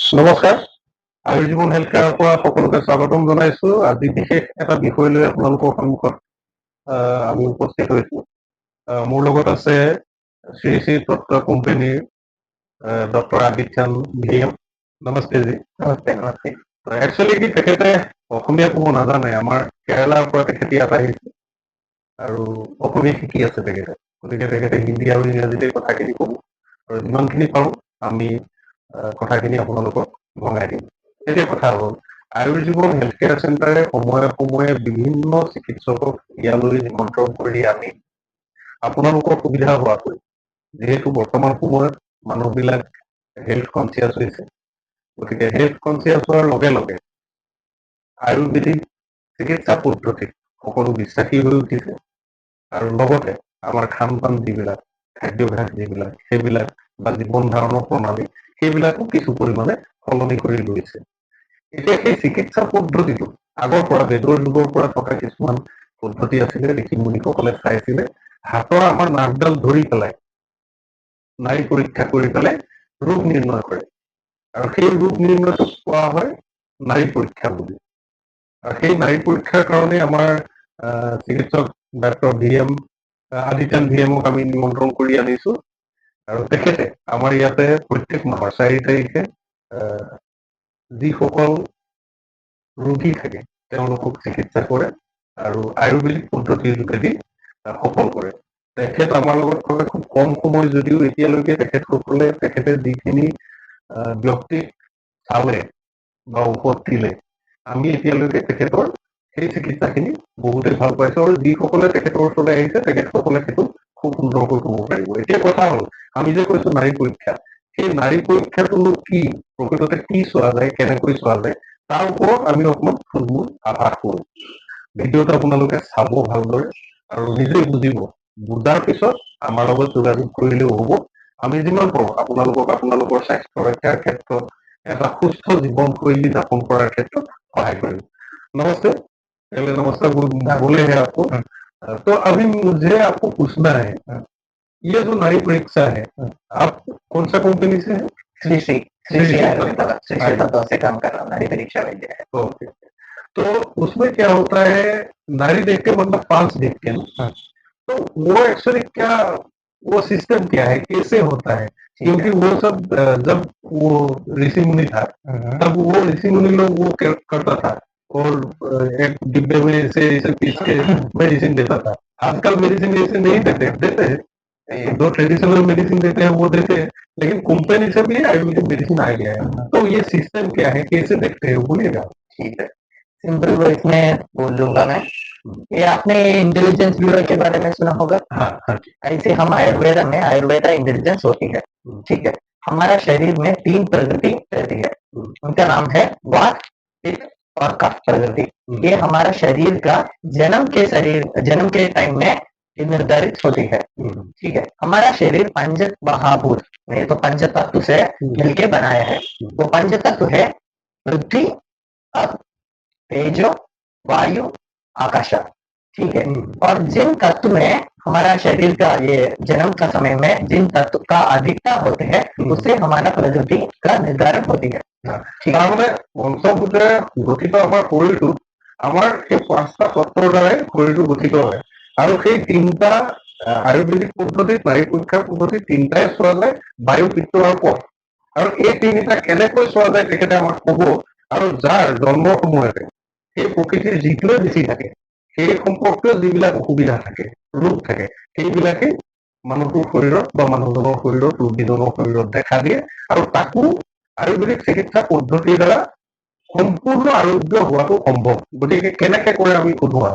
নমস্কাৰ, আয়ুৰ্জীৱন হেল্থ কেয়াৰৰ পৰা সকলোকে স্বাগতম জনাইছো। আজি বিশেষ এটা বিষয় লৈ আপোনালোকৰ সন্মুখত আমি উপস্থিত হৈছো। মোৰ লগত আছে শ্ৰী শ্ৰী তত্ত্ব কোম্পানীৰ ডক্টৰ আদিত চান্দ ভিএম। নমস্তে জি। नमस्ते नमस्ते। একচুৱেলি কি তেখেতে অসমীয়া ক'ব নাজানে, আমাৰ কেৰালাৰ পৰা তেখেতে ইয়াত আহিছে আৰু অসমীয়া শিকি আছে তেখেতে, গতিকে তেখেতে হিন্দী আৰু ইংৰাজীতে কথাখিনি ক'ব আৰু যিমানখিনি পাৰোঁ আমি কথাখিনি আপোনালোকক ভঙাই দিম। এতিয়া কথা হ'ল, আয়ুৰ্জীৱন হেল্থ কেয়াৰ চেণ্টাৰে সময়ে সময়ে বিভিন্ন চিকিৎসকক ইয়ালৈ নিমন্ত্ৰণ কৰি আনি আপোনালোকৰ সুবিধা হোৱাকৈ, যিহেতু বৰ্তমান সময়ত মানুহবিলাক হেল্থ কনচিয়াছ হৈছে, গতিকে হেল্থ কনচিয়াছ হোৱাৰ লগে লগে আয়ুৰ্বেদিক চিকিৎসা পদ্ধতিত সকলো বিশ্বাসী হৈ উঠিছে আৰু লগতে আমাৰ খান পান যিবিলাক খাদ্যাভ্যাস যিবিলাক সেইবিলাক বা জীৱন ধাৰণৰ প্ৰণালী সেইবিলাকো কিছু পৰিমাণে সলনি কৰি লৈছে। এতিয়া সেই চিকিৎসা পদ্ধতিটো আগৰ পৰা বেদৰ যুগৰ পৰা থকা কিছুমান পদ্ধতি আছিলে, ঋষি মুনিসকলে চাইছিলে হাতৰ আমাৰ নাকডাল ধৰি পেলাই নাড়ী পৰীক্ষা কৰি পেলাই ৰোগ নিৰ্ণয় কৰে আৰু সেই ৰোগ নিৰ্ণয়টোক কোৱা হয় নাড়ী পৰীক্ষা বুলি। আৰু সেই নাড়ী পৰীক্ষাৰ কাৰণে আমাৰ চিকিৎসক ডক্টৰ ভিএম আদিত্যান ভিএমক আমি নিমন্ত্ৰণ কৰি আনিছো আৰু তেখেতে আমাৰ ইয়াতে প্ৰত্যেক মাহৰ 4 তাৰিখে যিসকল ৰোগী থাকে তেওঁলোকক চিকিৎসা কৰে আৰু আয়ুৰ্বেদিক পদ্ধতিৰ যোগেদি সফল কৰে। তেখেত আমাৰ লগত থকা খুব কম সময় যদিও এতিয়ালৈকে তেখেতে যিখিনি ব্যক্তিক চালে বা ঔষধ দিলে, আমি এতিয়ালৈকে তেখেতৰ সেই চিকিৎসাখিনি বহুতেই ভাল পাইছো আৰু যিসকলে তেখেতৰ ওচৰলৈ আহিছে তেখেতসকলে সেইটো খুব সুন্দৰকৈ ক'ব পাৰিব। এতিয়া কথা হ'ল, আমি যে কৈছো নাড়ী পৰীক্ষা, সেই নাড়ী পৰীক্ষাটোনো কি, প্ৰকৃততে কি চোৱা যায়, কেনেকৈ চোৱা যায়, তাৰ ওপৰত আমি অকণমান থুলমূল আভাস কৰোঁ। ভিডিঅ'টো আপোনালোকে চাব ভালদৰে আৰু নিজেই বুজিব। বুজাৰ পিছত আমাৰ লগত যোগাযোগ কৰিলেও হ'ব। আমি যিমান পাৰোঁ আপোনালোকক আপোনালোকৰ স্বাস্থ্য ৰক্ষাৰ ক্ষেত্ৰত, এটা সুস্থ জীৱনশৈলী যাপন কৰাৰ ক্ষেত্ৰত सहाय करें। नमस्ते, पहले नमस्कार बोले हैं आपको। तो अभी मुझे आपको पूछना है, ये जो नारी परीक्षा है, आप कौन सा कंपनी से है? श्री श्री श्री श्री आयुर्वेदा श्री श्री आयुर्वेदा तत्व से काम कर रहा हूँ, नारी परीक्षा वैद्य है। ओके। तो उसमें क्या होता है, नारी देख के मतलब पांच देख के ना, तो वो एक्चुअली क्या, वो सिस्टम क्या है, कैसे होता है? क्योंकि वो सब जब वो ऋषि मुनि था तब वो ऋषि मुनि लोग वो करता था और एक डिब्बे में ऐसे ऐसे पीस के मेडिसिन देता था। आजकल मेडिसिन ऐसे नहीं देते हैं, दो ट्रेडिशनल मेडिसिन देते हैं वो देते हैं, लेकिन कंपनी से भी आयुर्वेदिक मेडिसिन आ गया है। तो ये सिस्टम क्या है, कैसे देखते हैं, बोलिएगा। ठीक है, सिंपल वो इसमें बोल दूंगा मैं। ये आपने इंटेलिजेंस ब्यूरो के बारे में सुना होगा। हाँ हाँ ऐसे हम आयुर्वेदा में आयुर्वेदा इंटेलिजेंस होती है। ठीक है, हमारा शरीर में 3 प्रकृति रहती है, उनका नाम है वात, पित्त और कफ प्रकृति। ये हमारा शरीर का जन्म के टाइम में निर्धारित होती है। ठीक है, हमारा शरीर पंच महाभूत नहीं तो पंच तत्व से मिलके बनाया है। वो पंच तत्व है पृथ्वी, अप, तेजो, वायु, आकाश। ठीक है, और जिन तत्व में हमारा शरीर का ये जन्म का समय में जिन तत्व का अधिकता होते हैं उससे हमारा प्रकृति का निर्धारण होती है। ঠিক আছে, পঞ্চভূতে গঠিত আমাৰ শৰীৰটো, আমাৰ সেই 5টা তত্ত্বৰ দ্বাৰাই শৰীৰটো গঠিত হয় আৰু সেই 3টা আয়ুৰ্বেদিক পদ্ধতিত, নাৰী পৰীক্ষাৰ পদ্ধতিত 3টাই চোৱা যায়, বায়ু, পিত্ত আৰু কফ। আৰু এই 3টা কেনেকৈ চোৱা যায় তেখেতে আমাক ক'ব। আৰু যাৰ জন্মৰ সময়তে সেই প্ৰকৃতিৰ যিটোৱে বেছি থাকে, সেই সম্পৰ্কীয় যিবিলাক অসুবিধা থাকে, ৰোগ থাকে, সেইবিলাকে মানুহটোৰ শৰীৰত বা মানুহজনৰ শৰীৰত, ৰোগীজনৰ শৰীৰত দেখা দিয়ে আৰু তাকো আয়ুৰ্বেদিক চিকিৎসা পদ্ধতিৰ দ্বাৰা সম্পূर्ण आरोग्य हुआ तो संभव। गति केनेके करे अभी खुद हुआ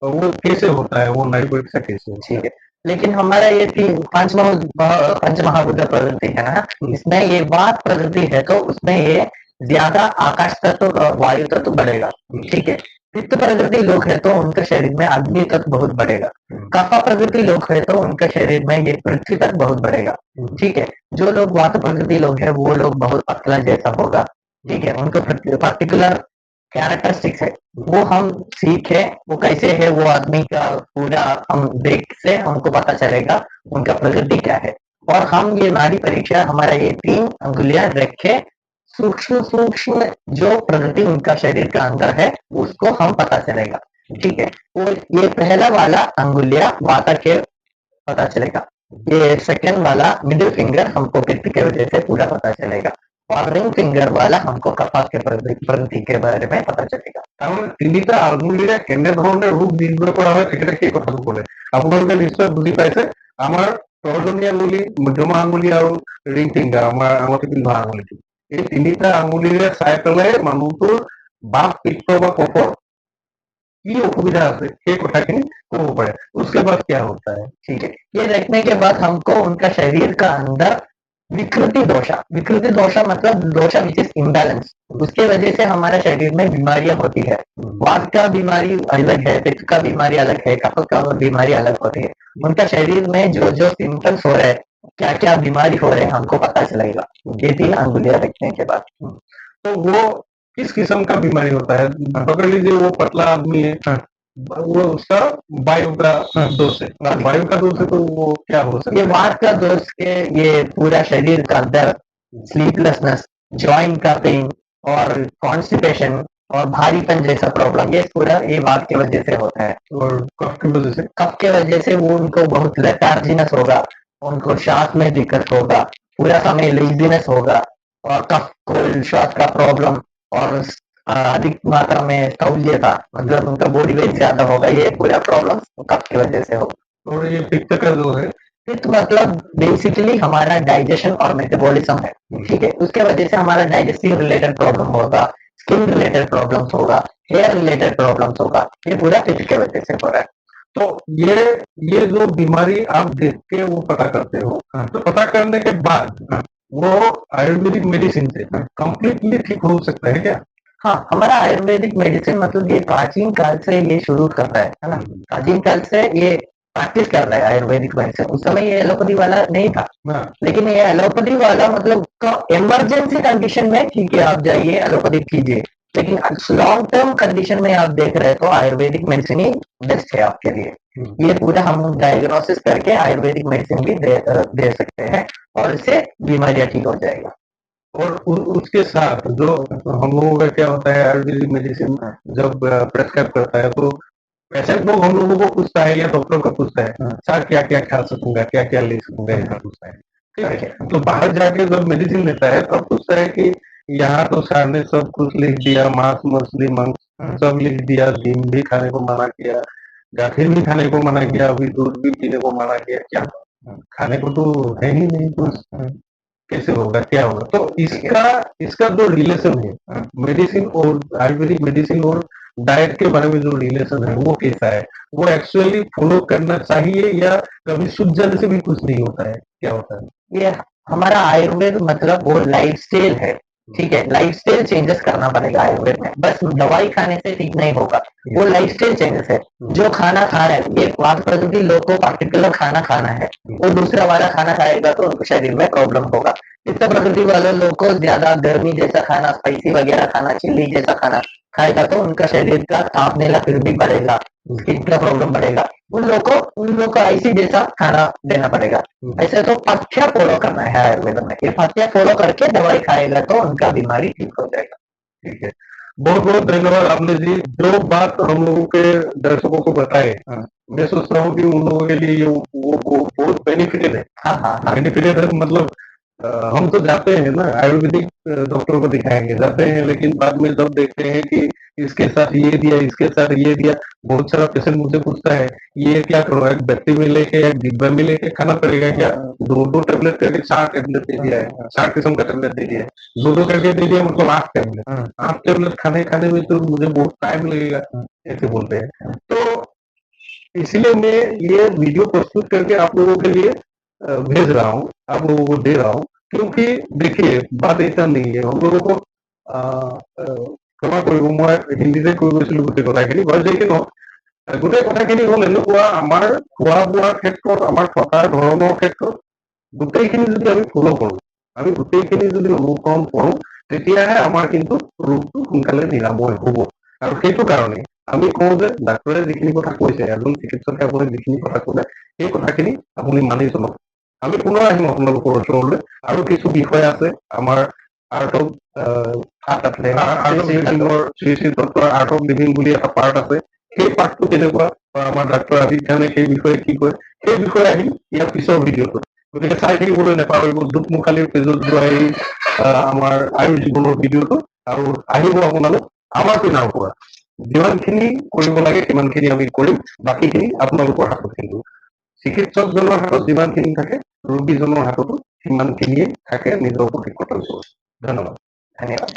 वो कैसे होता है, वो नारी परीक्षा कैसे होता है? ठीक है, लेकिन हमारा ये पंच महाभूत प्रकृति है ना, इसमें ये वात प्रकृति है तो उसमें ये ज्यादा आकाश तत्व और वायु तत्व बढ़ेगा। ठीक है, पित्त प्रकृति लोग है तो उनके शरीर में अग्नि तत्व बहुत बढ़ेगा। कफ प्रकृति लोग है तो उनके शरीर में ये पृथ्वी तक बहुत बढ़ेगा। ठीक है, जो लोग वात प्रकृति लोग है वो लोग बहुत पतला जैसा होगा। ठीक है, उनको पर्टिकुलर कैरेक्टरिस्टिक्स है, वो हम सीखे वो कैसे है, वो आदमी का पूरा हम देख से हमको पता चलेगा उनका प्रकृति क्या है। और हम ये नाड़ी परीक्षा हमारा ये 3 अंगुलियां रख के सूक्ष्म सूक्ष्म जो प्रगति उनका शरीर का अंदर है उसको हम पता चलेगा। ठीक है, और ये पहला वाला अंगुलिया वाता के पता चलेगा, ये सेकंड वाला मिडिल फिंगर हमको पित्त के वजह से पूरा पता चलेगा, और रिंग फिंगर वाला हमको कफा के प्रगति के बारे में पता चलेगा। তাৰমানে তিনিটা আঙুলিৰে কেনেধৰণে ৰোগ নিৰ্ণয় কৰা হয় তেখেতে সেই কথাটো ক'লে। আপোনালোকে নিশ্চয় বুজি পাইছে। আমাৰ তৰ্জনী আঙুলি, মধ্যমা আঙুলি আৰু ৰিং ফিংগাৰ, আমাৰ আঙুঠি পিন্ধোৱা আঙুলিটো, এই তিনিটা আঙুলিৰে চাই পেলাই মানুহটোৰ বাত, পিত্ত বা কফৰ কি অসুবিধা আছে সেই কথাখিনি ক'ব পাৰে। उसके बाद क्या होता है? ठीक है, ये देखने के बाद हमको उनका शरीर का अंदर विकृति दोषा मतलब दोषा विच इज इम्बैलेंस, उसके वजह से हमारा शरीर में बीमारियां होती है। वात का बीमारी अलग है, पित्त का बीमारी अलग है, कफ का बीमारी अलग होती है। उनका शरीर में जो जो सिम्टम्स हो रहे हैं, क्या क्या बीमारी हो रहे हैं, हमको पता चलेगा ये 3 अंगुलियां देखने के बाद। तो वो किस किस्म का बीमारी होता है? पकड़ लीजिए वो पतला आदमी है, वो उसका वायु का दोष है। वायु का दोष है तो वो क्या हो सकता ये है? वात का दोष के ये पूरा शरीर का दर्द, स्लीपलेसनेस, जॉइंट का पेन और कॉन्स्टिपेशन और भारीपन जैसा प्रॉब्लम, ये पूरा ये वात की वजह से होता है। और कफ की वजह से? कफ के वजह से वो उनको बहुत लेथार्जीनेस होगा, उनको श्वास में दिक्कत होगा, पूरा समय लेजीनेस होगा, और कफ कोल्ड श्वास का प्रॉब्लम, और अधिक मात्रा में तौल्यता मतलब उनका बॉडी वेट ज्यादा होगा, ये पूरा प्रॉब्लम कफ की वजह से होगा। और ये पित्त का जो है, पित्त मतलब बेसिकली हमारा डाइजेशन और मेटाबॉलिज्म है। ठीक है, उसके वजह से हमारा डाइजेस्टिव रिलेटेड प्रॉब्लम होगा, स्किन रिलेटेड प्रॉब्लम्स होगा, हेयर रिलेटेड प्रॉब्लम्स होगा, ये पूरा पित्त के वजह से हो रहा है। तो ये जो बीमारी आप देख के वो पता करते हो, तो पता करने के बाद वो आयुर्वेदिक मेडिसिन से कंप्लीटली ठीक हो सकता है क्या? हाँ, हमारा आयुर्वेदिक मेडिसिन मतलब ये प्राचीन काल से ये शुरू कर रहा है ना, प्राचीन काल से ये प्रैक्टिस कर रहा है आयुर्वेदिक मेडिसिन। उस समय ये एलोपैथी वाला नहीं था, हाँ। लेकिन ये एलोपैथी वाला मतलब इमरजेंसी कंडीशन में ठीक है आप जाइए एलोपैथी कीजिए, लेकिन लॉन्ग टर्म कंडीशन में आप देख रहे हैं तो आयुर्वेदिक मेडिसिन ही बेस्ट है आपके लिए। ये पूरा हम डायग्नोसिस करके आयुर्वेदिक मेडिसिन भी दे सकते हैं, और इससे बीमारियां ठीक हो जाएगा। और उसके साथ जो हम लोगों का क्या होता है, आयुर्वेदिक मेडिसिन जब प्रेस्क्राइब करता है तो पेशेंट लोग हम लोगों को पूछता है या डॉक्टर को पूछता है, सर क्या क्या खा सकूंगा, क्या क्या ले सकूंगा, ऐसा पूछता है। ठीक है, तो बाहर जाके जब मेडिसिन लेता है तब पूछता है कि यहाँ तो सर ने सब कुछ लिख दिया, मांस मछली मांस सब लिख दिया, डिम भी खाने को मना किया, गाखिर भी खाने को मना किया, अभी दूध भी पीने को मना किया, क्या खाने को तो है ही नहीं कुछ, कैसे होगा, क्या होगा? तो इसका इसका जो रिलेशन है मेडिसिन और आयुर्वेदिक मेडिसिन और डाइट के बारे में जो रिलेशन है वो कैसा है? वो एक्चुअली फॉलो करना चाहिए या कभी सूझ जाने से भी कुछ नहीं होता है, क्या होता है? ये हमारा आयुर्वेद मतलब वो लाइफ स्टाइल है। ठीक है, लाइफ स्टाइल चेंजेस करना पड़ेगा आयुर्वेद में, बस दवाई खाने से ठीक नहीं होगा, वो लाइफ स्टाइल चेंजेस है। जो खाना खा रहे हैं, एक वात प्रकृति लोग को पर्टिकुलर खाना खाना है, वो दूसरा वाला खाना खाएगा तो उनको शरीर में प्रॉब्लम होगा। पित्त प्रकृति वाले लोग को ज्यादा गर्मी जैसा खाना, स्पाइसी वगैरह खाना, चिल्ली जैसा खाना खाएगा तो उनका शरीर का तापनेला फिर भी बढ़ेगा, स्किन का प्रॉब्लम बढ़ेगा। उन लोग को ऐसी जैसा खाना देना पड़ेगा। ऐसे तो पथ्य फॉलो करना है आयुर्वेद में, ये पथ्य फॉलो करके दवाई खाएगा तो उनका बीमारी ठीक हो जाएगा। ठीक है, बहुत बहुत धन्यवाद आपने जी, जो बात हम लोगों के दर्शकों को बताए। मैं सोचता हूँ कि उन लोगों के लिए ये वो बहुत बेनिफिटेड है। हाँ हाँ हाँ, बेनिफिटेड है मतलब हम तो जाते हैं ना आयुर्वेदिक डॉक्टर को दिखाएंगे, जाते हैं, लेकिन बाद में जब देखते हैं कि इसके साथ ये दिया, इसके साथ ये दिया, बहुत सारा पेशेंट मुझे पूछता है ये क्या करो, एक व्यक्ति में लेके एक डिब्बा में लेके खाना पड़ेगा क्या? दो दो टेबलेट करके 4 टेबलेट दे दिया है, 4 किस्म का टेबलेट दे दिया है, दो करके दे दिया, मतलब 8 टेबलेट, 8 टेबलेट खाने खाने में तो मुझे बहुत टाइम लगेगा, ऐसे बोलते हैं। तो इसलिए मैं ये वीडियो प्रस्तुत करके आप लोगों के लिए भेज रहा हूँ, आप लोगों को दे रहा हूँ, क्योंकि देखिए बात ऐसा नहीं है, हम लोगों को ক্ষমা কৰিব, মই হিন্দীতে কৈ গৈছিলো গোটেই কথাখিনি, বাৰু যি কি নহওক, গোটেই কথাখিনি হ'ল এনেকুৱা, আমাৰ খোৱা বোৱাৰ ক্ষেত্ৰত, আমাৰ থকাৰ ধৰণৰ ক্ষেত্ৰত গোটেইখিনি যদি আমি ফ'ল' কৰোঁ, আমি গোটেইখিনি যদি অনুসৰণ কৰোঁ, তেতিয়াহে আমাৰ কিন্তু ৰোগটো সোনকালে নিৰাময় হ'ব। আৰু সেইটো কাৰণে আমি কওঁ যে ডাক্তৰে যিখিনি কথা কৈছে, এজন চিকিৎসকে আপুনি যিখিনি কথা ক'লে, সেই কথাখিনি আপুনি মানি চলক। আমি পুনৰ আহিম আপোনালোকৰ ওচৰলৈ, আৰু কিছু বিষয় আছে আমাৰ art of art of living art of লিভিঙৰ Sri Sri doctor art of living বুলি এটা পাৰ্ট আছে। সেই পাৰ্টটো কেনেকুৱা বা আমাৰ ডাক্তৰ আবিদ খানে সেই বিষয়ে কি কয়, সেই বিষয়ে আহিম ইয়াৰ পিছৰ ভিডিঅ'টোত। গতিকে চাই থাকিবলৈ নাপাহৰিব দুকমুখালিৰ পেজত যোৱা এই আমাৰ আয়ুৰ জীৱনৰ ভিডিঅ'টো, আৰু আহিব আপোনালোক আমাৰ পিনৰ পৰা। যিমানখিনি কৰিব লাগে সিমানখিনি আমি কৰিম, বাকীখিনি আপোনালোকৰ হাতত থাকিব। চিকিৎসকজনৰ হাতত যিমানখিনি থাকে ৰোগীজনৰ হাততো সিমানখিনিয়ে থাকে নিজৰ প্ৰতি কৰ্তব্য। ধন্যবাদ। धन्यवाद।